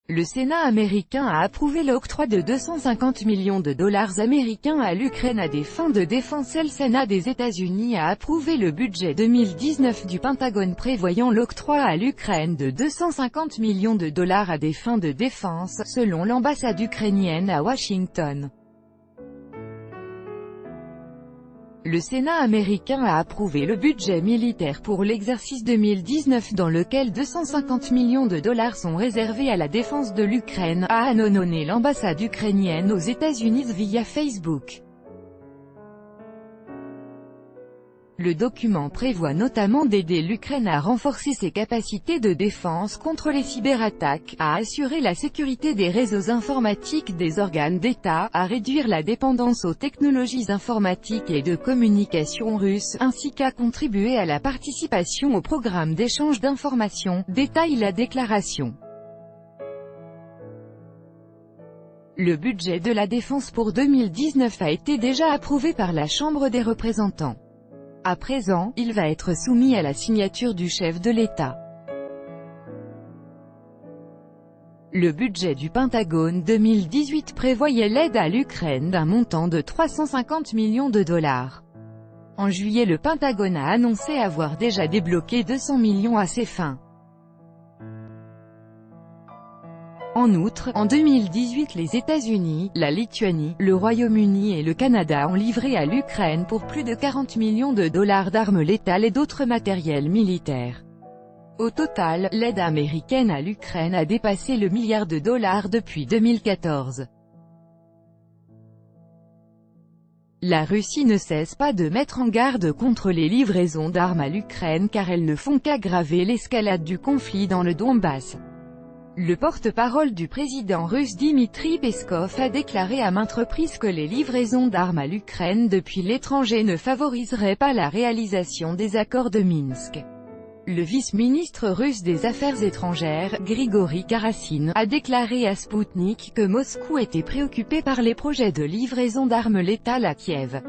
Le Sénat américain a approuvé l'octroi de 250 millions de dollars américains à l'Ukraine à des fins de défense. Le Sénat des États-Unis a approuvé le budget 2019 du Pentagone prévoyant l'octroi à l'Ukraine de 250 millions de dollars à des fins de défense, selon l'ambassade ukrainienne à Washington. Le Sénat américain a approuvé le budget militaire pour l'exercice 2019 dans lequel 250 millions de dollars sont réservés à la défense de l'Ukraine, a annoncé l'ambassade ukrainienne aux États-Unis via Facebook. Le document prévoit notamment d'aider l'Ukraine à renforcer ses capacités de défense contre les cyberattaques, à assurer la sécurité des réseaux informatiques des organes d'État, à réduire la dépendance aux technologies informatiques et de communication russes, ainsi qu'à contribuer à la participation au programme d'échange d'informations, détaille la déclaration. Le budget de la défense pour 2019 a été déjà approuvé par la Chambre des représentants. À présent, il va être soumis à la signature du chef de l'État. Le budget du Pentagone 2018 prévoyait l'aide à l'Ukraine d'un montant de 350 millions de dollars. En juillet, le Pentagone a annoncé avoir déjà débloqué 200 millions à ces fins. En outre, en 2018 les États-Unis, la Lituanie, le Royaume-Uni et le Canada ont livré à l'Ukraine pour plus de 40 millions de dollars d'armes létales et d'autres matériels militaires. Au total, l'aide américaine à l'Ukraine a dépassé le milliard de dollars depuis 2014. La Russie ne cesse pas de mettre en garde contre les livraisons d'armes à l'Ukraine car elles ne font qu'aggraver l'escalade du conflit dans le Donbass. Le porte-parole du président russe Dmitry Peskov a déclaré à maintes reprises que les livraisons d'armes à l'Ukraine depuis l'étranger ne favoriseraient pas la réalisation des accords de Minsk. Le vice-ministre russe des Affaires étrangères, Grigori Karasin, a déclaré à Sputnik que Moscou était préoccupé par les projets de livraison d'armes létales à Kiev.